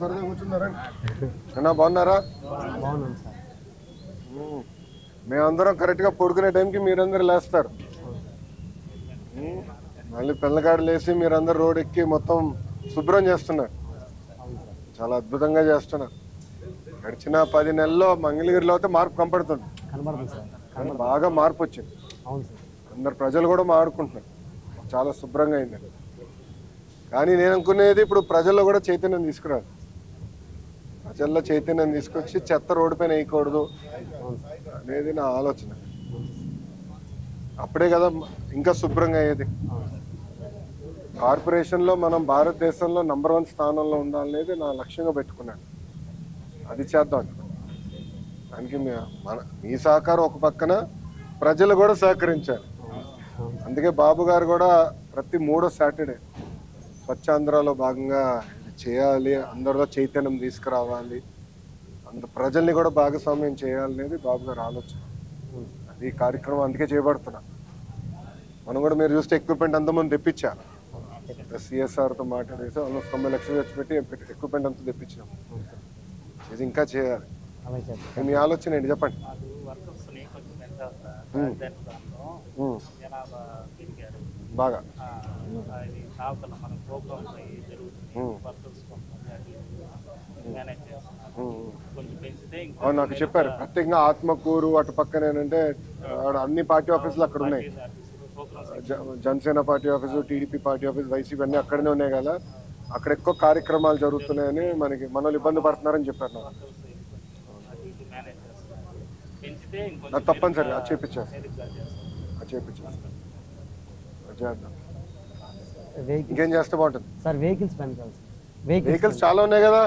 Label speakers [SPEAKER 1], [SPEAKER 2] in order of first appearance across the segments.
[SPEAKER 1] సరదా కూర్చున్నారా అన్నా? బాగున్నారా? మేమందరం కరెక్ట్గా పడుకునే టైంకి మీరందరూ లేస్తారు. మళ్ళీ పిల్లగాడు లేసి మీరందరూ రోడ్ ఎక్కి మొత్తం శుభ్రం చేస్తున్నారు. చాలా అద్భుతంగా చేస్తున్నారు. గడిచిన 10 నెలల్లో మంగళగిరిలో అయితే మార్పు కనపడుతుంది. బాగా మార్పు వచ్చింది. అందరు ప్రజలు కూడా మాడుకుంటున్నారు. చాలా శుభ్రంగా అయింది. కానీ నేను అనుకునేది ఇప్పుడు ప్రజల్లో కూడా చైతన్యం తీసుకురాదు. ప్రజల్లో చైతన్యం తీసుకొచ్చి చెత్త రోడ్డు పైన వేయకూడదు అనేది నా ఆలోచన. అప్పుడే కదా ఇంకా శుభ్రంగా అయ్యేది. కార్పొరేషన్లో మనం భారతదేశంలో నంబర్ 1 స్థానంలో ఉండాలనేది నా లక్ష్యంగా పెట్టుకున్నాను. అది చేద్దాం. దానికి మీ సహకారం ఒక పక్కన, ప్రజలు కూడా సహకరించాలి. అందుకే బాబు గారు కూడా ప్రతి 3వ సాటర్డే స్వచ్ఛాంధ్రలో భాగంగా చేయాలి, అందరిలో చైతన్యం తీసుకురావాలి, ప్రజల్ని కూడా భాగస్వామ్యం చేయాలనేది బాబు గారు ఆలోచన. అది కార్యక్రమం అందుకే చేపడుతున్నా. మనం కూడా మీరు చూస్తే ఎక్విప్మెంట్ అంతమంది తెప్పించా. సిఎస్ఆర్తో మాట్లాడేసి ఆల్మోస్ట్ 90 లక్షలు ఖర్చు పెట్టి ఎక్విప్మెంట్ అంతా తెప్పించాం. ఇది ఇంకా చేయాలి. మీ ఆలోచన ఏంటి చెప్పండి. బాగా నాకు చెప్పారు ప్రత్యేకంగా ఆత్మకూరు అటు పక్కన ఏంటంటే అన్ని పార్టీ ఆఫీసులు అక్కడ ఉన్నాయి. Janasena party office, TDP party office, YCP అన్నీ అక్కడనే ఉన్నాయి కదా. అక్కడ ఎక్కువ కార్యక్రమాలు జరుగుతున్నాయని మనలో ఇబ్బంది పడుతున్నారని చెప్పారు. నాకు తప్పనిసరి అది చేపించేస్తాను. ఇంకేం చేస్తే బాగుంటుంది
[SPEAKER 2] సార్?
[SPEAKER 1] వెహికల్స్ చాలా ఉన్నాయి కదా.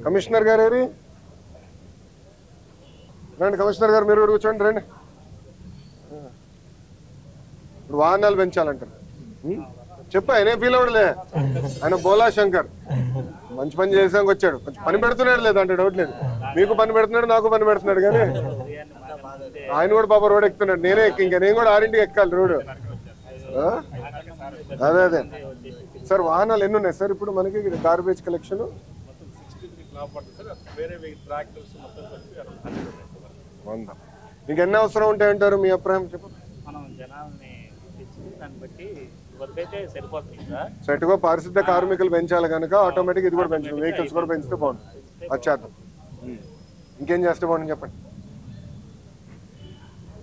[SPEAKER 1] కమిషనర్ గారు ఏరి రండి. కమిషనర్ గారు మీరు కూర్చోండి, రండి. ఇప్పుడు వాహనాలు పెంచాలంటారు. చెప్పు, ఆయనే ఫీల్ అవ్వడలే. ఆయన బోలా శంకర్ మంచి పని చేసాక వచ్చాడు. కొంచెం పని పెడుతున్నాడు లేదు అంటే డౌట్ లేదు. మీకు పని పెడుతున్నాడు, నాకు పని పెడుతున్నాడు. కానీ ఆయన కూడా పాప రోడ్ ఎక్కుతున్నాడు. నేనే ఇంకా నేను కూడా 6ంటికి ఎక్కాలి రోడ్డు. అదే సార్, వాహనాలు ఎన్ని ఉన్నాయి సార్ ఇప్పుడు మనకి గార్బేజ్ కలెక్షన్? మీకు ఎన్ని అవసరం ఉంటాయంటారు? మీ అభిప్రాయం చెప్పండి. సెట్గా పారిశుద్ధ కార్మికులు పెంచాలి కనుక ఆటోమేటిక్ ఇది కూడా పెంచాలి. వెహికల్స్ కూడా పెంచితే బాగుంటుంది. అది చేద్దాం. ఇంకేం చేస్తే బాగుంటుంది చెప్పండి.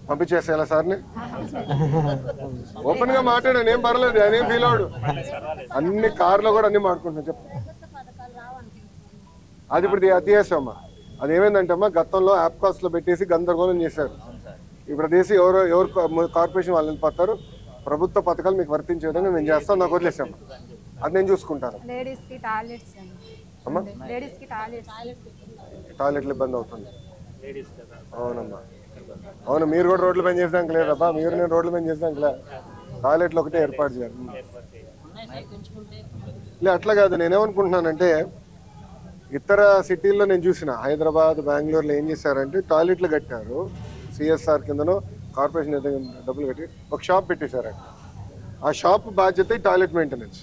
[SPEAKER 1] పంపించేసేయాలా సార్ని? ఓపెన్ గా మాట్లాడాను, ఏం పర్లేదు, ఆయన ఏం ఫీల్ అవడు. అన్ని కార్లో కూడా అన్ని మాట్లాడుకుంటున్నాను. చెప్పండి. అది ఇప్పుడు అతియేసమ్మా. అది ఏమైందంటే అమ్మా, గతంలో యాప్ కాస్ట్ లో పెట్టేసి గందరగోళం చేశారు. ఇప్పుడు అదేసి ఎవరు కార్పొరేషన్ వాళ్ళు వెళ్ళిపోతారు. ప్రభుత్వ పథకాలు మీకు వర్తించే విధంగా నేను చేస్తాను. నాకు వదిలేసాము, అది నేను చూసుకుంటాను. టాయిలెట్లు ఇబ్బంది అవుతుంది. అవునమ్మా, అవును. మీరు కూడా రోడ్లు పని చేసాక లేదబ్బా, మీరు నేను రోడ్లు పని చేసాక లే. టాయిలెట్లు ఒకటే ఏర్పాటు చేయాలి. లే అట్లా కాదు, నేనేమనుకుంటున్నానంటే ఇతర సిటీల్లో నేను చూసిన హైదరాబాద్, బెంగళూరులో ఏం చేశారంటే టాయిలెట్లు కట్టారు. సిఎస్ఆర్ కిందనో కార్పొరేషన్ డబ్బులు కట్టి ఒక షాప్ పెట్టేశారంట. ఆ షాప్ బాధ్యత టాయిలెట్ మెయింటెనెన్స్.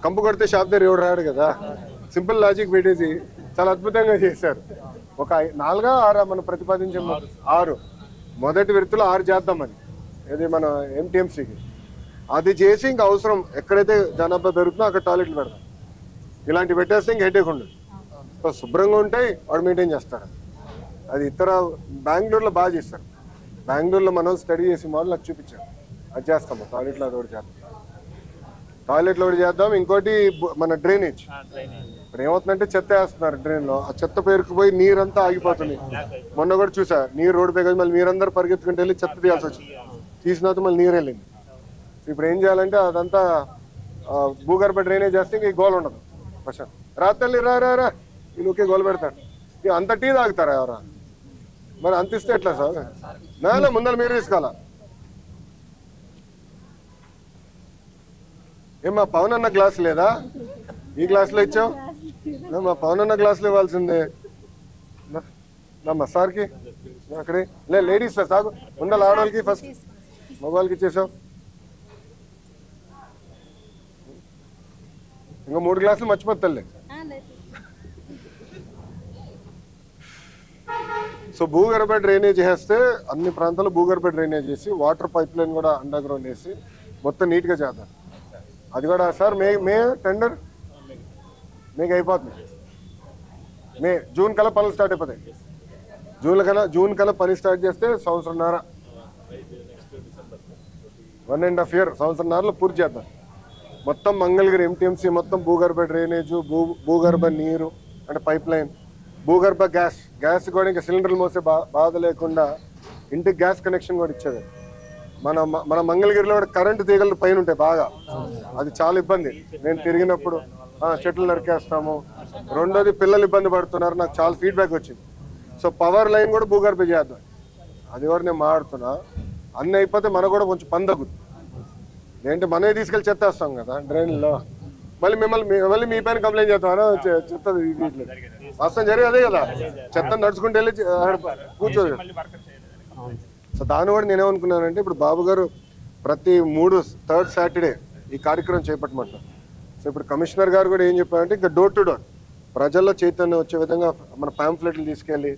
[SPEAKER 1] కంపు కొడితే షాప్ దగ్గర ఎవడు రాడు కదా. సింపుల్ లాజిక్ పెట్టేసి చాలా అద్భుతంగా చేశారు. ఒక 4 6 మనం ప్రతిపాదించే 6 మొదటి విడతలో 6 చేద్దామని. ఇది మన ఎంటీఎంసీకి అది చేసి ఇంకా అవసరం ఎక్కడైతే జనాభా పెరుగుతుందో అక్కడ టాయిలెట్లు పెడతాం. ఇలాంటి పెట్టేస్తే ఇంక హెడేక్ ఉండదు. శుభ్రంగా ఉంటాయి, వాడు మెయింటైన్ చేస్తాడు. అది ఇతర బెంగళూరులో బాగా చేస్తారు. బెంగళూరులో మనం స్టడీ చేసి మోడల్ నాకు చూపించాం. అది చేస్తాము. టాయిలెట్లో అది ఒకటి చేద్దాం. టాయిలెట్లో ఒకటి చేద్దాం. ఇంకోటి మన డ్రైనేజ్. ఇప్పుడు ఏమవుతుందంటే చెత్త వేస్తున్నారు డ్రైన్లో. ఆ చెత్త పేరుకుపోయి నీరంతా ఆగిపోతుంది. మొన్న కూడా చూసా, నీరు రోడ్డు పై మళ్ళీ మీరందరూ పరిగెత్తుకుంటూ వెళ్ళి చెత్త తీయాల్సి వచ్చింది. తీసిన తర్వాత మళ్ళీ నీరు వెళ్ళింది. ఇప్పుడు ఏం చేయాలంటే అదంతా భూగర్భ డ్రైనేజ్ చేస్తే ఇంక గోల్ ఉండదు. ప్రశాంత్ రాత్రి రా వీళ్ళకే గోలు పెడతారు. ఇక అంత టీ తాగుతారా ఎవరా? మరి అంత ఇస్తే ఎట్లా సార్? నాలో ముందర మీరు తీసుకోవాలా? ఏమా పవన్ అన్న గ్లాస్ లేదా? ఈ గ్లాసులో ఇచ్చావు. మా పవన్ అన్న గ్లాసులో ఇవ్వాల్సిందే. మా సార్కి అక్కడే లేడీస్ సాగు ఉండాలి. ఆడవాళ్ళకి ఫస్ట్, మగవాళ్ళకి ఇచ్చేసావు. ఇంకా 3 గ్లాసులు మర్చిపోతలే. సో భూగర్భ డ్రైనేజ్ చేస్తే అన్ని ప్రాంతాల్లో భూగర్భ డ్రైనేజ్ చేసి వాటర్ పైప్ లైన్ కూడా అండర్ గ్రౌండ్ వేసి మొత్తం నీట్గా చేద్దాం. అది కూడా సార్ మే టెండర్ మీకు అయిపోతుంది. జూన్ కల్లా పనులు స్టార్ట్ అయిపోతాయి. జూన్ కల్లా పని స్టార్ట్ చేస్తే సంవత్సరంన్నర 1.5 year సంవత్సరంన్నరలో పూర్తి చేద్దాం. మొత్తం మంగళగిరి MTMC మొత్తం భూగర్భ డ్రైనేజు, భూగర్భ నీరు అంటే పైప్ లైన్, భూగర్భ గ్యాస్ కూడా ఇంకా సిలిండర్లు మోసే బాధ లేకుండా ఇంటికి గ్యాస్ కనెక్షన్ కూడా ఇచ్చేది. మన మంగళగిరిలో కూడా కరెంటు తీగలు పైన ఉంటాయి బాగా, అది చాలా ఇబ్బంది. నేను తిరిగినప్పుడు చెట్లు నరికేస్తాము. రెండోది పిల్లలు ఇబ్బంది పడుతున్నారు, నాకు చాలా ఫీడ్బ్యాక్ వచ్చింది. సో పవర్ లైన్ కూడా భూగర్భ చేద్దాం. అది కూడా నేను మాట్లాడుతున్నా. అన్నీ అయిపోతే మనకు కూడా కొంచెం పని తగ్గుతుంది. ఏంటి మనమే తీసుకెళ్ళి చెత్తేస్తాం కదా డ్రైన్లో, మళ్ళీ మీ పైన కంప్లైంట్ చేస్తాం చెత్త వీటిలో. వాస్తవం జరిగి అదే కదా, చెత్త నడుచుకుంటూ వెళ్ళి కూర్చోదు. సో దాన్ని కూడా నేనేమనుకున్నానంటే ఇప్పుడు బాబు గారు ప్రతి 3rd Saturday ఈ కార్యక్రమం చేపట్టమంటారు. సో ఇప్పుడు కమిషనర్ గారు కూడా ఏం చెప్పారంటే ఇంకా డోర్ టు డోర్ ప్రజల్లో చైతన్యం వచ్చే విధంగా మన పాంఫ్లెట్లు తీసుకెళ్ళి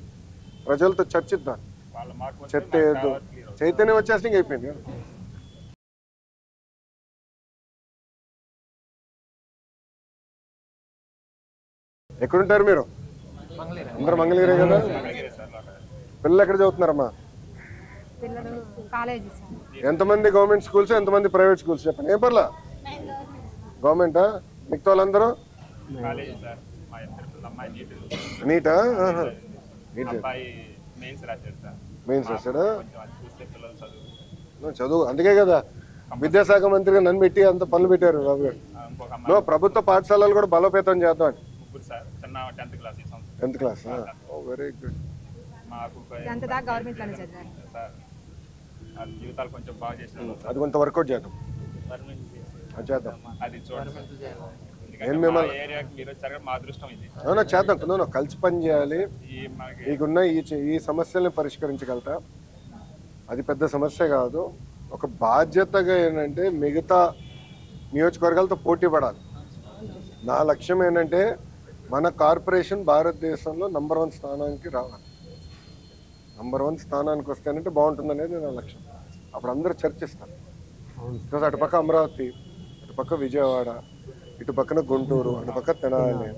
[SPEAKER 1] ప్రజలతో చర్చిద్దాం. చెత్త చైతన్యం వచ్చేస్తే ఇంక అయిపోయింది. ఎక్కడుంటారు మీరు? అందరు మంగళగిరే కదా. పిల్లలు ఎక్కడ చదువుతున్నారమ్మా? ఎంతమంది గవర్నమెంట్ స్కూల్స్, ఎంతమంది ప్రైవేట్ స్కూల్స్ చెప్పండి. ఏం పర్లా గవర్నమెంటా? మిగతా వాళ్ళందరూ నీటా? మెయిన్స్ రాశాడా? చదువు. అందుకే కదా విద్యాశాఖ మంత్రిగా నన్ను పెట్టి అంత పనులు పెట్టారు బాబు గారు. ప్రభుత్వ పాఠశాలలు కూడా బలోపేతం చేద్దాం. 10th class. Very good. అది కొంత వర్కౌట్ చేద్దాం. చేద్దాం. కలిసి పని చేయాలి. మీకున్న ఈ సమస్యల్ని పరిష్కరించగలుగుతా. అది పెద్ద సమస్య కాదు. ఒక బాధ్యతగా ఏంటంటే మిగతా నియోజకవర్గాలతో పోటీ పడాలి. నా లక్ష్యం ఏంటంటే మన కార్పొరేషన్ భారతదేశంలో నంబర్ 1 స్థానానికి రావాలి. నంబర్ 1 స్థానానికి వస్తేనంటే బాగుంటుంది అనేది నా లక్ష్యం. అప్పుడు అందరూ చర్చిస్తారు. బికాస్ అటుపక్క అమరావతి, అటుపక్క విజయవాడ, ఇటు పక్కన గుంటూరు, అటుపక్క తెనాలి,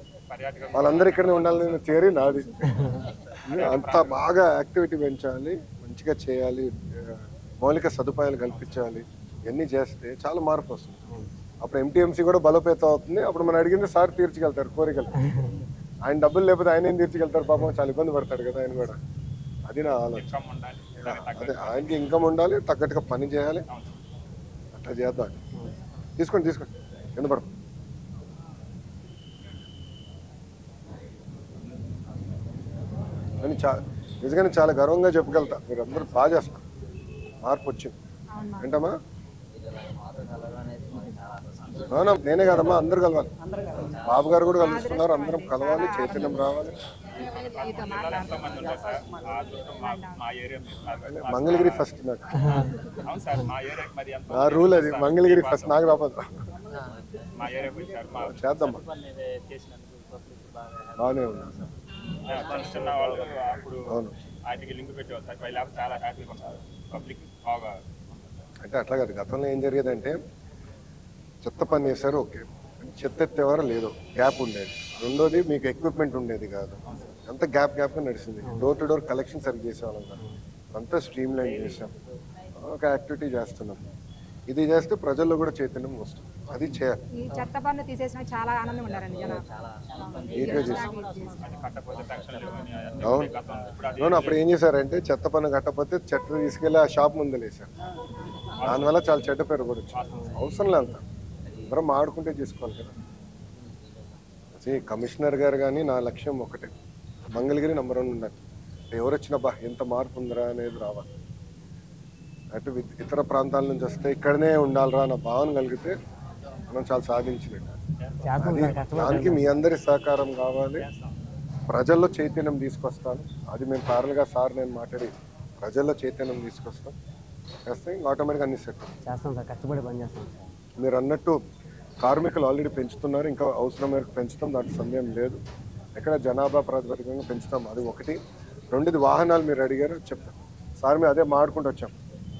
[SPEAKER 1] వాళ్ళందరూ ఇక్కడనే ఉండాలని థియరీ నాది. అంత బాగా యాక్టివిటీ పెంచాలి, మంచిగా చేయాలి, మౌలిక సదుపాయాలు కల్పించాలి. ఇవన్నీ చేస్తే చాలా మార్పు వస్తుంది. అప్పుడు MTMC కూడా బలోపేతం అవుతుంది. అప్పుడు మనం అడిగింది సార్ తీర్చగలుగుతారు కోరికలు. ఆయన డబ్బులు లేకపోతే ఆయన ఏం తీర్చగలుగుతారు? పాపం చాలా ఇబ్బంది పడతాడు కదా ఆయన కూడా. అది నా ఆలోచన. అదే ఆయనకి ఇన్కమ్ ఉండాలి, తగ్గట్టుగా పని చేయాలి. అట్లా చేద్దాం. తీసుకోండి కింద పడతాం. అని నిజంగానే చాలా గర్వంగా చెప్పగలుగుతా. మీరు అందరూ బాగా చేస్తారు. మార్పు వచ్చింది. ఏంటమ్మా? నేనే కదమ్మా, అందరు కలవాలి. బాబు గారు కూడా కలుస్తున్నారు. అందరం కలవాలి, చైతన్యం రావాలి. మంగళగిరి ఫస్ట్. నాకు నా రూల్ అది, మంగళగిరి ఫస్ట్. నాకు రాపదు. చేద్దామా, బాగానే ఉంది. అవును. అంటే అట్లా కాదు. గతంలో ఏం జరిగేదంటే చెత్త పని చేశారు, ఓకే, చెత్త ఎత్తేవారు లేదు, గ్యాప్ ఉండేది. రెండోది మీకు ఎక్విప్మెంట్ ఉండేది కాదు, అంతా గ్యాప్గా నడిచింది. డోర్ టు డోర్ కలెక్షన్ సరిగ్గా చేసేవాళ్ళం కాదు. అంతా స్ట్రీమ్ లైన్ చేసాం. ఒక యాక్టివిటీ చేస్తున్నాం. ఇది చేస్తే ప్రజల్లో కూడా చైతన్యం వస్తుంది. అది చేయాలి. అవును. అప్పుడు ఏం చేశారంటే చెత్త పన్ను కట్టకపోతే చెట్టు తీసుకెళ్లి ఆ షాప్ ముందు వేసారు. దానివల్ల చాలా చెడ్డ పేరు కూడా వచ్చింది. అవసరం లేదు. అందరం ఆడుకుంటే చేసుకోవాలి కదా. కమిషనర్ గారు కానీ నా లక్ష్యం ఒకటే, మంగళగిరి నంబర్ 1 ఉండాలి. ఎవరు వచ్చినా ఎంత మార్పు ఉందిరా అనేది రావాలి. అటు ఇతర ప్రాంతాల నుంచి వస్తే ఇక్కడనే ఉండాలిరా అన్న భావన కలిగితే మనం చాలా సాధించినట్టు. దానికి మీ అందరి సహకారం కావాలి. ప్రజల్లో చైతన్యం తీసుకొస్తాను. అది మేము పార్లగా సార్ నేను మాట్లాడి ప్రజల్లో చైతన్యం తీసుకొస్తాం. చేస్తే ఆటోమేటిక్గా అన్ని సెట్ చేస్తాం సార్. కష్టపడి పని చేస్తాం. మీరు అన్నట్టు కార్మికులు ఆల్రెడీ పెంచుతున్నారు, ఇంకా అవసరం మేరకు పెంచుతాం, దాంట్లో సందేహం లేదు. ఎక్కడ జనాభా ప్రాతిపదికంగా పెంచుతాం, అది ఒకటి. రెండోది వాహనాలు మీరు అడిగారు, చెప్తాం సార్. మేము అదే మాడుకుంటూ వచ్చాం,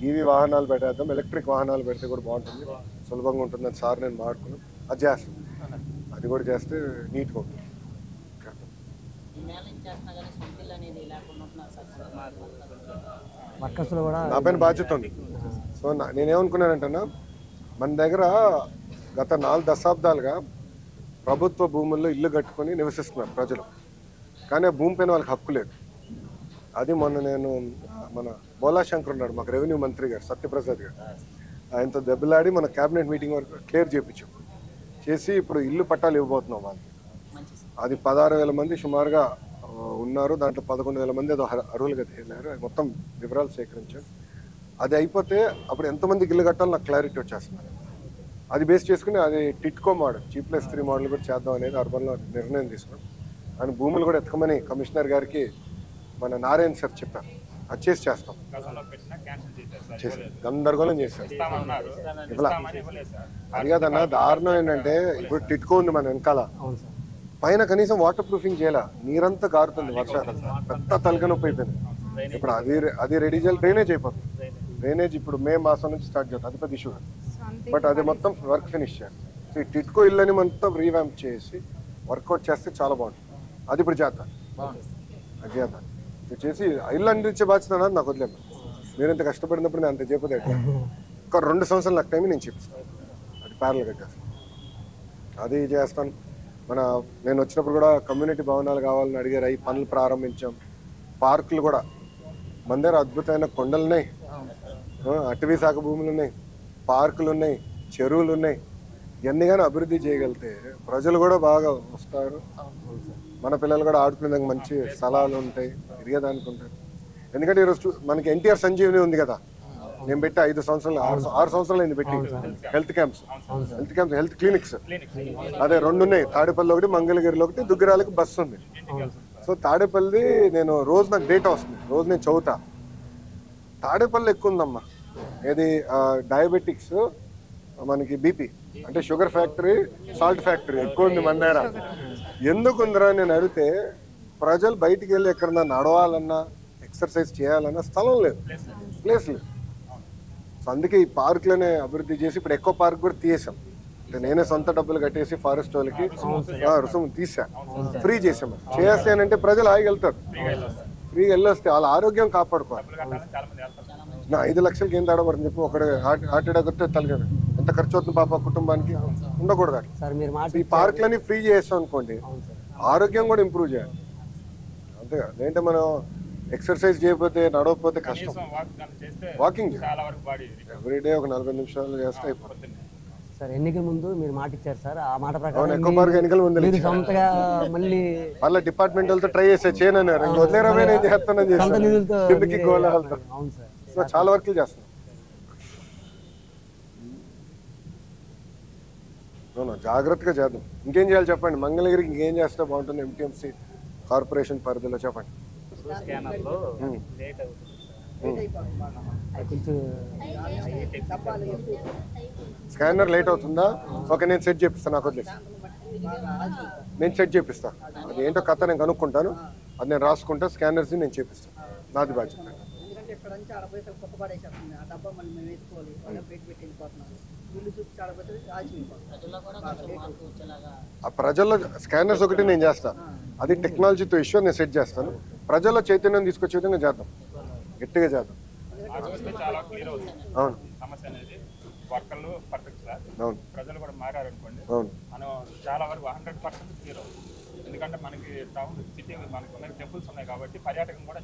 [SPEAKER 1] ఈవీ వాహనాలు పెట్టేద్దాం, ఎలక్ట్రిక్ వాహనాలు పెడితే కూడా బాగుంటుంది, సులభంగా ఉంటుందని సార్ నేను మాడుకున్నాం. అది చేస్తాం, అది కూడా చేస్తే నీట్గా ఉంటుంది. నా పైన బాధ్యత ఉంది. సో నేనేమనుకున్నానంటన్నా, మన దగ్గర గత 4 దశాబ్దాలుగా ప్రభుత్వ భూముల్లో ఇల్లు కట్టుకొని నివసిస్తున్నారు ప్రజలు, కానీ ఆ భూమి పైన వాళ్ళకి హక్కు లేదు. అది మొన్న నేను మన బోలాశంకర్ ఉన్నాడు, మాకు రెవెన్యూ మంత్రి గారు సత్యప్రసాద్ గారు, ఆయనతో దెబ్బలాడి మన క్యాబినెట్ మీటింగ్ వరకు క్లియర్ చేయించాం, చేసి ఇప్పుడు ఇల్లు పట్టాలు ఇవ్వబోతున్నాం వాళ్ళకి. అది 16,000 మంది సుమారుగా ఉన్నారు, దాంట్లో 11,000 మంది ఏదో అర్హులుగా తేలారు. మొత్తం వివరాలు సేకరించాం. అది అయిపోతే అప్పుడు ఎంతమందికి ఇల్లు కట్టాలో నాకు క్లారిటీ వచ్చేస్తున్నారు. అది బేస్ చేసుకుని అది టిట్కో మోడల్, G+3 మోడల్ కూడా చేద్దాం అనేది అర్బన్లో నిర్ణయం తీసుకున్నాం. ఆయన భూములు కూడా ఎత్తుకోమని కమిషనర్ గారికి మన నారాయణ సార్ చెప్పారు, అది చేస్తాం. గందరగోళం చేశారు. అది కాదన్నా, దారుణం ఏంటంటే ఇప్పుడు టిట్కో ఉంది మన వెనకాల, పైన కనీసం వాటర్ ప్రూఫింగ్ చేయాల, నీరంతా కారుతుంది, వర్షాలు పెద్ద తలకనొప్పి అయిపోయింది. ఇప్పుడు అది రెడీ చేయాలి, డ్రైనేజ్ అయిపోతుంది. డ్రైనేజ్ ఇప్పుడు మే మాసం నుంచి స్టార్ట్ చేద్దాం, అది పెద్ద ఇష్యూ. బట్ అది మొత్తం వర్క్ ఫినిష్ చేయాలి. సో ఈ టిట్కో ఇల్లుని మొత్తం రీవ్యాంప్ చేసి వర్కౌట్ చేస్తే చాలా బాగుంటుంది. అది ఇప్పుడు చేద్దాం, అది చేద్దాం. ఇది చేసి ఇల్లు అందించే బాధ్యత అన్నది నాకు వదిలేదు. మీరు ఇంత కష్టపడినప్పుడు నేను అంత చెప్పదే, ఒక 2 సంవత్సరాలు నాకు టైం నేను చెప్తాను, అది ప్యారల్ కట్టేస్తాను, అది చేస్తాను. నేను వచ్చినప్పుడు కూడా కమ్యూనిటీ భవనాలు కావాలని అడిగారు, అవి పనులు ప్రారంభించాం. పార్కులు కూడా మన దగ్గర అద్భుతమైన కొండలు ఉన్నాయి, అటవీ శాఖ భూములు ఉన్నాయి, పార్కులు ఉన్నాయి, చెరువులు ఉన్నాయి. ఇవన్నీ కానీ అభివృద్ధి చేయగలిగితే ప్రజలు కూడా బాగా వస్తారు, మన పిల్లలు కూడా ఆడుకునేదానికి మంచి స్థలాలు ఉంటాయి, తిరిగేదానికి ఉంటాయి. ఎందుకంటే ఈరోజు మనకి ఎన్టీఆర్ సంజీవని ఉంది కదా, నేను పెట్టి 5 సంవత్సరాలు 6 సంవత్సరాలు అయింది పెట్టి. హెల్త్ క్యాంప్స్, హెల్త్ క్లినిక్స్ అదే 2 ఉన్నాయి, తాడేపల్లి ఒకటి, మంగళగిరిలో ఒకటి, దుగ్గరాలకు బస్సు ఉంది. సో తాడేపల్లి నేను రోజు నాకు డేటా వస్తుంది, రోజు నేను చదువుతా. తాడేపల్లి ఎక్కువ ఉందమ్మా, ఏది డయాబెటిక్స్, మనకి బీపీ అంటే షుగర్ ఫ్యాక్టరీ, సాల్ట్ ఫ్యాక్టరీ ఎక్కువ ఉంది మన దగ్గర. ఎందుకుందరా నేను అడిగితే, ప్రజలు బయటికి వెళ్ళి ఎక్కడన్నా నడవాలన్నా ఎక్సర్సైజ్ చేయాలన్నా స్థలం లేదు, ప్లేస్ లేదు. సో అందుకే ఈ పార్కులనే అభివృద్ధి చేసి ఇప్పుడు ఎక్కువ పార్క్ కూడా తీసాం. అంటే నేనే సొంత డబ్బులు కట్టేసి ఫారెస్ట్ వాళ్ళకి రుసుము తీసా, ఫ్రీ చేసాము. చేస్తానంటే ప్రజలు హాయిగా వెళ్తారు, ఫ్రీగా వెళ్ళొస్తే వాళ్ళ ఆరోగ్యం కాపాడుకోవాలి. నా 5 లక్షలకి ఏం తేడాపడుతుంది చెప్పు, ఒకటి హార్ట్ అటాక్ వస్తే తలగదు, ఎంత ఖర్చు అవుతుంది పాప కుటుంబానికి, ఉండకూడదు. ఈ పార్కులని ఫ్రీ చేస్తాం అనుకోండి, ఆరోగ్యం కూడా ఇంప్రూవ్ చేయాలి. అంతేగా, లేదంటే మనం ఎక్సర్సైజ్ చేయకపోతే, నడవకపోతే కష్టం. వాకింగ్ ఎవ్రీడే ఒక 40 నిమిషాలు చేస్తే అయిపోతుంది.
[SPEAKER 2] సార్ ఎన్నికల ముందు మీరు మాట ఇచ్చారు సార్, ఆ మాట ప్రకారం
[SPEAKER 1] ఎక్కువ పార్క్ ఎన్నికల ముందు
[SPEAKER 2] సొంతగా మళ్ళీ
[SPEAKER 1] వాళ్ళ డిపార్ట్మెంట్ వాళ్ళతో ట్రై చేసే చేయనన్నారు, వదిలేరమే చేస్తానని చేస్తాను, గోళాలతో. సో చాలా వర్క్లు చేస్తున్నాం. జాగ్రత్తగా చేద్దాం. ఇంకేం చేయాలి చెప్పండి, మంగళగిరికి ఇంకేం చేస్తే బాగుంటుంది ఎంటీఎంసీ కార్పొరేషన్ పరిధిలో చెప్పండి. స్కానర్ లేట్ అవుతుందా? ఓకే, నేను సెట్ చేపిస్తాను, నాకు వదిలేసి నేను సెట్ చేపిస్తాను. అది ఏంటో కథ నేను కనుక్కుంటాను, అది నేను రాసుకుంటా, స్కానర్స్ నేను చేపిస్తాను, నాది బాధ్యత. ఆ ప్రజల్లో స్కానర్స్ ఒకటి నేను చేస్తాను, అది టెక్నాలజీతో ఇష్యూ, నేను సెట్ చేస్తాను. ప్రజల్లో చైతన్యం తీసుకొచ్చే విధంగా చేద్దాం, గట్టిగా చేద్దాం. అవును,
[SPEAKER 3] వర్కర్లు పర్ఫెక్ట్ సార్, ప్రజలు కూడా మారారనుకోండి, మనం చాలా వరకు 100% క్లియర్ అవుతుంది. ఎందుకంటే మనకి టౌన్ సిటీ మనకి టెంపుల్స్ ఉన్నాయి కాబట్టి పర్యాటకం కూడా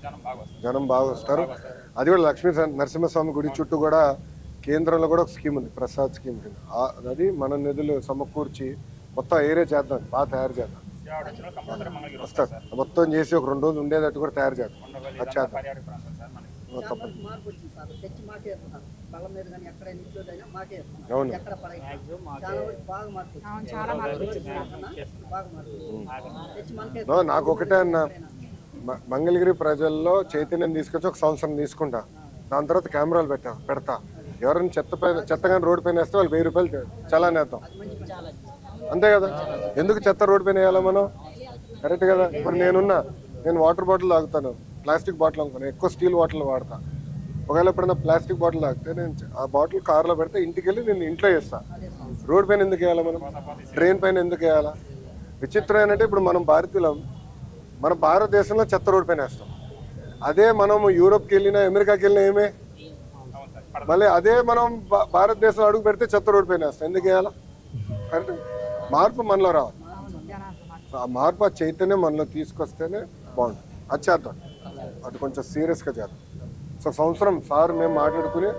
[SPEAKER 3] జనం బాగా వస్తారు.
[SPEAKER 1] అది కూడా లక్ష్మీ నరసింహస్వామి గుడి చుట్టూ కూడా కేంద్రంలో కూడా ఒక స్కీమ్ ఉంది, ప్రసాద్ స్కీమ్ కింద. అది మన నిధులు సమకూర్చి మొత్తం ఏరియా చేద్దాం, బాగా తయారు చేద్దాం. వస్తారు మొత్తం చేసి ఒక 2 రోజులు ఉండేటట్టు కూడా తయారు చేద్దాం. అది చేద్దాం. నాకు ఒకటే అన్న, మంగళగిరి ప్రజల్లో చైతన్యం తీసుకొచ్చి ఒక సంవత్సరం తీసుకుంటా, దాని తర్వాత కెమెరాలు పెడతా. ఎవరైనా చెత్తగా రోడ్డు పైన వేస్తే వాళ్ళు 1000 రూపాయలు చలాన్ వేద్దాం. అంతే కదా. ఎందుకు చెత్త రోడ్డు పైన వేయాలా మనం? కరెక్ట్ కదా. ఇప్పుడు నేను వాటర్ బాటిల్ తాగుతాను, ప్లాస్టిక్ బాటిల్ అనుకున్నాను, ఎక్కువ స్టీల్ బాటిల్ వాడతా. ఒకవేళ ఎప్పుడైనా ప్లాస్టిక్ బాటిల్ తాగితే నేను ఆ బాటిల్ కార్లో పెడితే ఇంటికి వెళ్ళి నేను ఇంట్లో వేస్తాను. రోడ్ పైన ఎందుకు వేయాలా మనం? ట్రైన్ పైన ఎందుకు వేయాలా? విచిత్రం ఏంటంటే ఇప్పుడు మనం భారతీయులం, మన భారతదేశంలో చెత్త రోడ్ పైన వేస్తాం. అదే మనం యూరోప్కి వెళ్ళినా అమెరికాకి వెళ్ళినా ఏమే, మళ్ళీ అదే మనం భారతదేశంలో అడుగు పెడితే చెత్త రోడ్ పైన వేస్తాం. ఎందుకు వేయాలా? కరెక్ట్. మార్పు మనలో రావాలి. ఆ మార్పు, ఆ చైతన్యం మనలో తీసుకొస్తేనే బాగుంటుంది. అది చేద్దాం, అది కొంచెం సీరియస్గా చేద్దాం. సో సంవత్సరం సార్ మేము మాట్లాడుకుని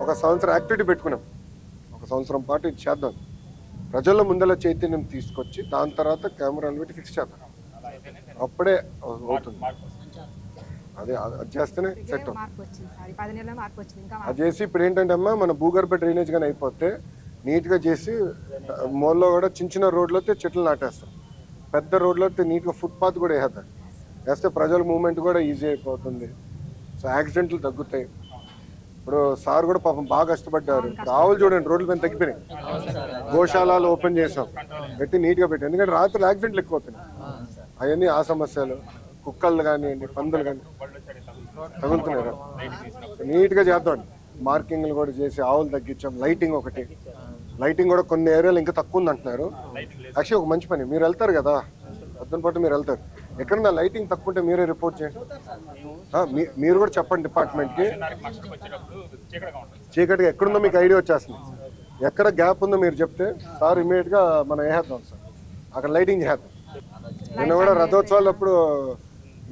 [SPEAKER 1] ఒక సంవత్సరం యాక్టివిటీ పెట్టుకున్నాం. ఒక సంవత్సరం పాటు ఇది చేద్దాం. ప్రజల్లో ముందల చైతన్యం తీసుకొచ్చి దాని తర్వాత కెమెరాలు పెట్టి ఫిక్స్ చేద్దాం. అప్పుడే అవుతుంది. అదే అది చేస్తేనే సెట్ అవుతుంది. అది చేసి ఇప్పుడు ఏంటంటే అమ్మా, మన భూగర్భ డ్రైనేజ్ కానీ అయిపోతే నీట్గా చేసి మోల్లో కూడా చిన్న చిన్న రోడ్లో అయితే చెట్లు నాటేస్తాం. పెద్ద రోడ్లో అయితే నీట్గా ఫుట్పాత్ కూడా వేసేద్దాం. వేస్తే ప్రజల మూవ్మెంట్ కూడా ఈజీ అయిపోతుంది. సో యాక్సిడెంట్లు తగ్గుతాయి. ఇప్పుడు సార్ కూడా పాపం బాగా కష్టపడ్డారు. ఆవులు చూడండి రోడ్ల పైన తగ్గిపోయినాయి. గోశాలలు ఓపెన్ చేసాం, పెట్టి నీట్గా పెట్టి. ఎందుకంటే రాత్రి యాక్సిడెంట్లు ఎక్కువ అవుతున్నాయి. అవన్నీ ఆ సమస్యలు, కుక్కలు కానివ్వండి, పందులు కానీ తగులుతున్నారు. నీట్గా చేద్దాం. మార్కింగ్లు కూడా చేసి ఆవులు తగ్గించాం. లైటింగ్ ఒకటి, లైటింగ్ కూడా కొన్ని ఏరియాలు ఇంకా తక్కువ ఉంది అంటున్నారు. యాక్చువల్లీ ఒక మంచి పని, మీరు వెళ్తారు కదా పొద్దున పాటు, మీరు వెళ్తారు ఎక్కడన్నా లైటింగ్ తక్కువ ఉంటే మీరే రిపోర్ట్ చేయండి. మీరు కూడా చెప్పండి డిపార్ట్మెంట్కి. చీకటిగా ఎక్కడుందో మీకు ఐడియా వచ్చేస్తుంది. ఎక్కడ గ్యాప్ ఉందో మీరు చెప్తే సార్ ఇమీడియట్గా మనం వేసేద్దాం సార్, అక్కడ లైటింగ్ చేద్దాం. నిన్న కూడా రథోత్సవాలు అప్పుడు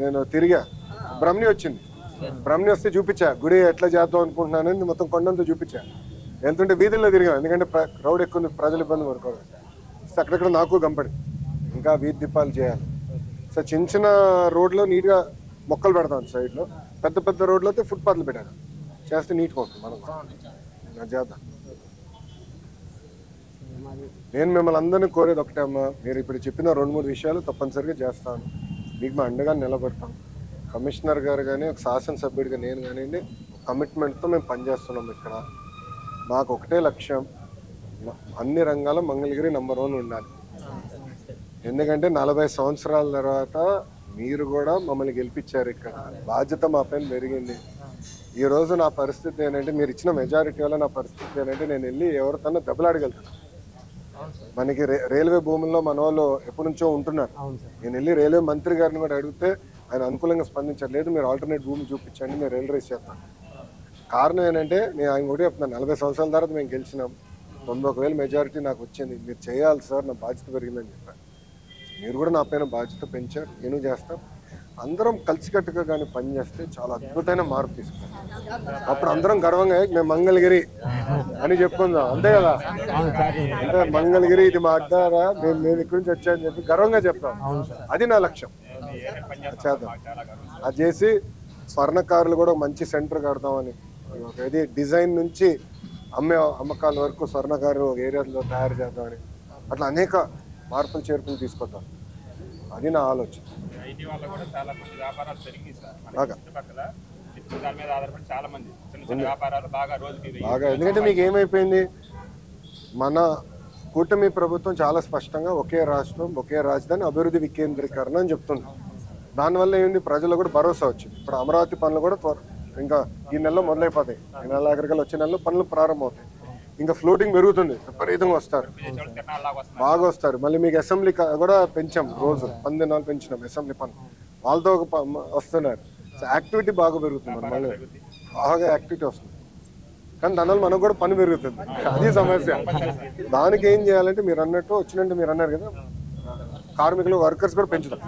[SPEAKER 1] నేను తిరిగా, బ్రహ్మణి వచ్చింది. బ్రహ్మణి వస్తే చూపించా గుడి ఎట్లా చేద్దాం అనుకుంటున్నానని మొత్తం కొండంతా చూపించా. వెళ్తుంటే వీధుల్లో తిరిగాం, ఎందుకంటే క్రౌడ్ ఎక్కువ ఉంది, ప్రజలు ఇబ్బంది పడుకోవాలి. సో అక్కడక్కడ నాకు గంపడి ఇంకా వీధి దీపాలు చేయాలి. సో చిన్న చిన్న రోడ్లో నీట్గా మొక్కలు పెడతాం సైడ్లో, పెద్ద పెద్ద రోడ్లో అయితే ఫుట్పాత్లు పెట్టాను. చేస్తే నీట్గా ఉంటుంది. మనం చేద్దాం. నేను మిమ్మల్ని అందరినీ కోరేది ఒకటే అమ్మా, మీరు ఇప్పుడు చెప్పిన 2-3 విషయాలు తప్పనిసరిగా చేస్తాను. మీకు మా అండగా నిలబడతాం. కమిషనర్ గారు కానీ, ఒక శాసనసభ్యుడిగా నేను కానివ్వండి, కమిట్మెంట్తో మేము పనిచేస్తున్నాం. ఇక్కడ మాకు ఒకటే లక్ష్యం, అన్ని రంగాల మంగళగిరి నంబర్ 1 ఉండాలి. ఎందుకంటే 40 సంవత్సరాల తర్వాత మీరు కూడా మమ్మల్ని గెలిపించారు. ఇక్కడ బాధ్యత మా పైన పెరిగింది. ఈరోజు నా పరిస్థితి ఏంటంటే, మీరు ఇచ్చిన మెజారిటీ వల్ల నా పరిస్థితి ఏంటంటే, నేను వెళ్ళి ఎవరితోనో దెబ్బలాడగలుగుతాను. మనకి రైల్వే భూముల్లో మన వాళ్ళు ఎప్పటి నుంచో ఉంటున్నారు. నేను వెళ్ళి రైల్వే మంత్రి గారిని కూడా అడిగితే ఆయన అనుకూలంగా స్పందించట్లేదు. మీరు ఆల్టర్నేట్ భూమి చూపించండి, మీరు రైల్ రేస్ చేస్తాను. కారణం ఏంటంటే, నేను ఆయన కూడా చెప్తున్నాను, 40 సంవత్సరాల తర్వాత మేము గెలిచినాం, 91,000 మెజారిటీ నాకు వచ్చింది, మీరు చేయాలి సార్, నా బాధ్యత పెరిగిందని చెప్పాను. మీరు కూడా నా పైన బాధ్యత పెంచారు, నేను చేస్తాం. అందరం కలిసికట్టుగా కానీ పనిచేస్తే చాలా అద్భుతమైన మార్పు తీసుకుంటాం. అప్పుడు అందరం గర్వంగా మేము మంగళగిరి అని చెప్పుకుందాం. అంతే కదా, అంటే మంగళగిరి ఇది మా అడ్డారా, మేము ఇక్కడి నుంచి వచ్చాయని చెప్పి గర్వంగా చెప్తాం. అది నా లక్ష్యం. చేద్దాం. అది చేసి స్వర్ణకారులు కూడా మంచి సెంటర్ కడతామని, ఇది డిజైన్ నుంచి అమ్మకాల వరకు స్వర్ణకారు ఏరియాలో తయారు చేద్దామని, అట్లా అనేక మార్పులు చేర్పులు తీసుకొద్దాం. అది నా ఆలోచన. బాగా, ఎందుకంటే మీకు ఏమైపోయింది, మన కూటమి ప్రభుత్వం చాలా స్పష్టంగా ఒకే రాష్ట్రం ఒకే రాజధాని అభివృద్ధి వికేంద్రీకరణ అని చెప్తుంది. దానివల్ల ఏంది, ప్రజలు కూడా భరోసా వచ్చింది. ఇప్పుడు అమరావతి పనులు కూడా ఇంకా ఈ నెలలో మొదలైపోతాయి. ఈ నెల ఆఖరికల్లా వచ్చే నెలలో పనులు ప్రారంభమవుతాయి. ఇంకా ఫ్లోటింగ్ పెరుగుతుంది, విపరీతంగా వస్తారు, బాగా వస్తారు. మళ్ళీ మీకు అసెంబ్లీ కూడా పెంచాం, రోజు 10 దినాలు పెంచినాం అసెంబ్లీ పనులు. వాళ్ళతో వస్తున్నారు. సో యాక్టివిటీ బాగా పెరుగుతుంది. మళ్ళీ బాగా యాక్టివిటీ వస్తుంది. కానీ దానివల్ల మనకు కూడా పని పెరుగుతుంది. అది సమస్య. దానికి ఏం చేయాలంటే, మీరు అన్నట్టు వచ్చినట్టు మీరు అన్నారు కదా, కార్మికులు వర్కర్స్ కూడా పెంచుతాం.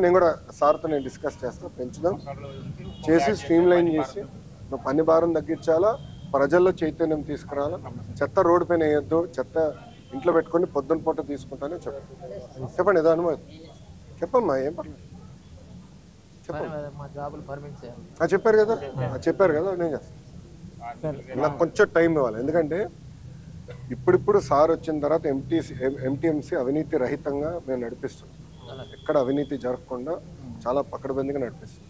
[SPEAKER 1] నేను కూడా సార్తో నేను డిస్కస్ చేస్తాను. పెంచుదాం, చేసి స్ట్రీమ్ లైన్ చేసి పని భారం తగ్గించాలా, ప్రజల్లో చైతన్యం తీసుకురావాలా. చెత్త రోడ్డు పైన వేయద్దు, చెత్త ఇంట్లో పెట్టుకొని పొద్దున పూట తీసుకుంటానే చెప్పండి. ఏదో అనుమతి చెప్పమ్మా, ఏం పర్లేదు చెప్పారు కదా నేను చేస్తాను. నాకు కొంచెం టైం ఇవ్వాలి. ఎందుకంటే ఇప్పుడిప్పుడు సార్ వచ్చిన తర్వాత ఎంటీఎంసీ అవినీతి రహితంగా మేము నడిపిస్తున్నాం. ఎక్కడ అవినీతి జరగకుండా చాలా పకడ్బందీగా నడిపిస్తున్నాం.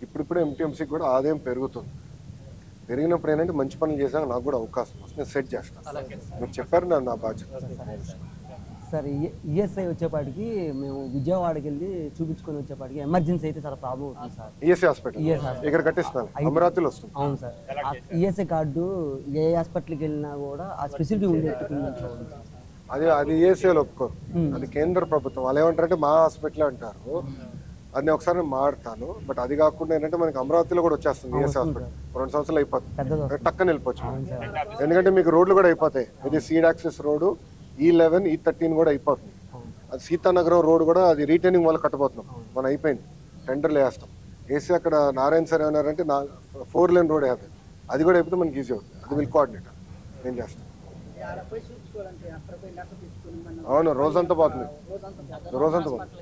[SPEAKER 1] ఇప్పుడిప్పుడు ఎంటీఎంసీకి కూడా ఆదాయం పెరుగుతుంది. పెరిగినప్పుడు ఏంటంటే మంచి పనులు చేసాక నాకు కూడా అవకాశం వస్తుంది, నేను సెట్ చేస్తాను. మీరు చెప్పారు నా బాధ్యత.
[SPEAKER 2] సార్ ఈఎస్ఐ వచ్చేపాటికి మేము విజయవాడకి వెళ్ళి చూపించుకొని వచ్చేపాటికి ఎమర్జెన్సీ అయితే చాలా ప్రాబ్లం అవుతుంది సార్.
[SPEAKER 1] ఈఎస్ఐ హాస్పిటల్ ఇక్కడ కట్టిస్తున్నాను, అమరావతిలో వస్తుంది.
[SPEAKER 2] అవును సార్, ఈఎస్ఐ కార్డు ఏ హాస్పిటల్కి వెళ్ళినా కూడా ఆ స్పెసిలిటీ ఉండేట్టు
[SPEAKER 1] అది ఈఎస్ఐలో ఒప్పుకోరు, అది కేంద్ర ప్రభుత్వం. వాళ్ళు ఏమంటారంటే మా హాస్పిటల్ అంటారు. అది నేను ఒకసారి మారుతాను. బట్ అది కాకుండా ఏంటంటే మనకి అమరావతిలో కూడా వచ్చేస్తుంది ఈఎస్ఐ హాస్పిటల్. 2 సంవత్సరాలు అయిపోతుంది, టక్కన వెళ్ళిపోవచ్చు. ఎందుకంటే మీకు రోడ్లు కూడా అయిపోతాయి. ఇది seed access road E11 E13 కూడా అయిపోతుంది. అది సీతానగరం రోడ్ కూడా అది రీటైనింగ్ వల్ల కట్టబోతున్నాం, మనం అయిపోయింది, టెండర్లు వేస్తాం. వేసి అక్కడ నారాయణ సార్ ఏమన్నారంటే 4 లేన్ రోడ్ వేయాలి, అది కూడా అయిపోతే మనకి ఈజీ అవుతుంది. అది విల్ కోఆర్డినేటర్ నేను చేస్తాను. అవును, రోజంతా పోతుంది, రోజంతా పోతుంది.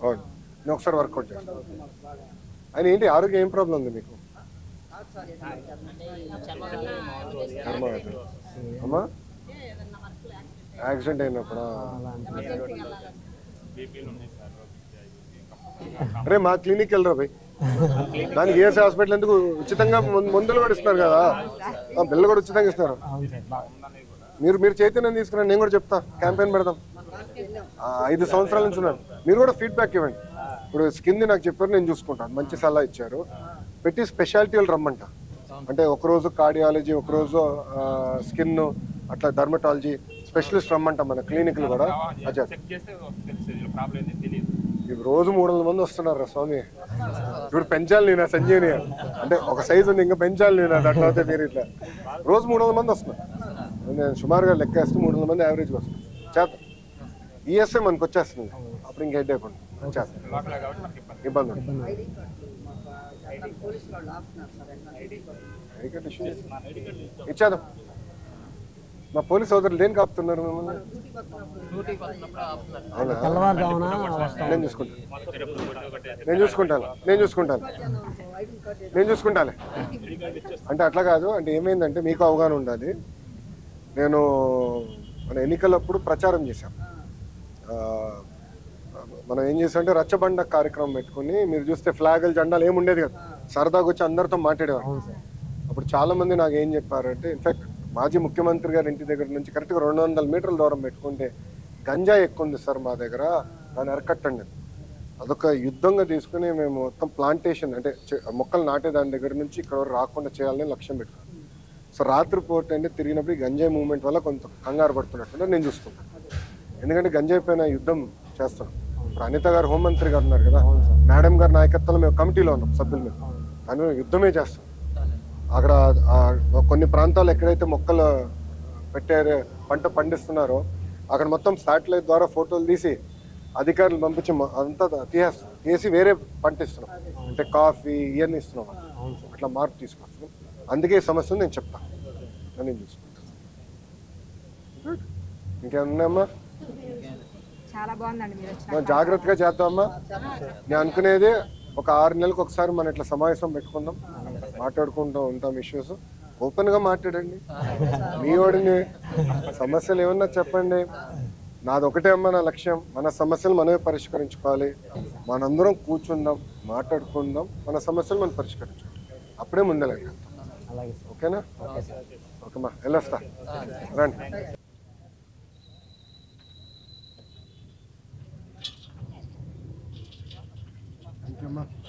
[SPEAKER 1] అవును, నేను ఒకసారి వర్కౌట్ చేస్తాను. ఆయన ఏంటి ఆరోగ్యం ఏం ప్రాబ్లం ఉంది మీకు? అమ్మా యాక్సిడెంట్ అయినప్పుడు అరే మా క్లినిక్ వెళ్ళరా భయ్, దానికి ఈఎస్ఐ హాస్పిటల్ ఎందుకు? ఉచితంగా మందులు కూడా ఇస్తున్నారు కదా, బిల్లు కూడా ఉచితంగా ఇస్తున్నారు. మీరు చైతన్యం తీసుకురండి, నేను కూడా చెప్తా, క్యాంపెయిన్ పెడదాం. 5 సంవత్సరాల నుంచి ఉన్నాను. మీరు కూడా ఫీడ్బ్యాక్ ఇవ్వండి. ఇప్పుడు స్కిన్ నాకు చెప్పారు, నేను చూసుకుంటాను, మంచి సలహా ఇచ్చారు. పెట్టి స్పెషాలిటీలు రమ్మంట, అంటే ఒకరోజు కార్డియాలజీ, ఒకరోజు స్కిన్, అట్లా డర్మటాలజీ స్పెషలిస్ట్ రమ్మంట మన క్లినిక్లు కూడా. ఇప్పుడు రోజు 300 మంది వస్తున్నారు స్వామి. ఇప్పుడు పెంచాలి నేను సంజీవని, అంటే ఒక సైజు ఉంది, ఇంకా పెంచాలి నేను. అది అట్లా అయితే మీరు ఇట్లా రోజు 300 మంది వస్తున్నారు. నేను సుమారుగా లెక్క వేస్తే 300 మంది యావరేజ్గా వస్తున్నారు. చేద్దాం, ఈఎస్ఐ మనకు వచ్చేస్తుంది, అప్పుడు ఇంకా హెడ్ అయిపోయింది, ఇబ్బంది ఇచ్చేద్దాం. మా పోలీస్ సోదరులు దేనికి ఆపుతున్నారు మిమ్మల్ని? నేను చూసుకుంటాను. అంటే అట్లా కాదు, అంటే ఏమైందంటే మీకు అవగాహన ఉండాలి. నేను మన ఎన్నికలప్పుడు ప్రచారం చేశాం. మనం ఏం చేసామంటే రచ్చబండ కార్యక్రమం పెట్టుకుని, మీరు చూస్తే ఫ్లాగులు, జెండాలు ఏముండేది కదా, సరదాగా వచ్చి అందరితో మాట్లాడేవారు. అప్పుడు చాలా మంది నాకు ఏం చెప్పారంటే, ఇన్ఫాక్ట్ మాజీ ముఖ్యమంత్రి గారి ఇంటి దగ్గర నుంచి కరెక్ట్గా 200 మీటర్ల దూరం పెట్టుకుంటే గంజాయి ఎక్కువ ఉంది సార్ మా దగ్గర, దాన్ని అరకట్టండి. అదొక యుద్ధంగా తీసుకుని మేము మొత్తం ప్లాంటేషన్, అంటే మొక్కలు నాటే దాని దగ్గర నుంచి ఇక్కడ రాకుండా చేయాలని లక్ష్యం పెట్టుకున్నాం. సో రాత్రిపూట అంటే తిరిగినప్పుడు ఈ గంజాయి మూవ్మెంట్ వల్ల కొంత కంగారు పడుతున్నట్టు నేను చూసుకుంటాను. ఎందుకంటే గంజాయి పైన యుద్ధం చేస్తున్నాం. ఇప్పుడు అనిత గారు హోంమంత్రి గారు ఉన్నారు కదా, మేడం గారి నాయకత్వంలో మేము కమిటీలో ఉన్నాం, సభ్యులు మేము. దాని యుద్ధమే చేస్తాం. అక్కడ కొన్ని ప్రాంతాలు ఎక్కడైతే మొక్కలు పెట్టారో, పంట పండిస్తున్నారో, అక్కడ మొత్తం శాటిలైట్ ద్వారా ఫోటోలు తీసి అధికారులు పంపించి అంతా తీసి వేరే పంట ఇస్తున్నాం. అంటే కాఫీ ఇవన్నీ ఇస్తున్నాం. అట్లా మార్పు తీసుకొస్తున్నాం. అందుకే ఈ సమస్యను నేను చెప్తాను, నేను చూసుకుంటాను. ఇంకేమన్నామ్మా?
[SPEAKER 4] చాలా బాగుందండి,
[SPEAKER 1] మనం జాగ్రత్తగా చేద్దామమ్మా. నేను అనుకునేది ఒక 6 నెలలకు ఒకసారి మనం ఇట్లా సమావేశం పెట్టుకుందాం, మాట్లాడుకుంటూ ఉంటాం. ఇష్యూస్ ఓపెన్గా మాట్లాడండి. మీ వాడిని సమస్యలు ఏమన్నా చెప్పండి. నాది ఒకటే అమ్మ, నా లక్ష్యం మన సమస్యలు మనమే పరిష్కరించుకోవాలి. మనందరం కూర్చుందాం, మాట్లాడుకుందాం, మన సమస్యలు మనం పరిష్కరించుకోవాలి. అప్పుడే ముందెళ్ళగలుగుతాం. ఓకేనా? ఓకేమ్మా, వెళ్ళొస్తా, రండి. Thank you,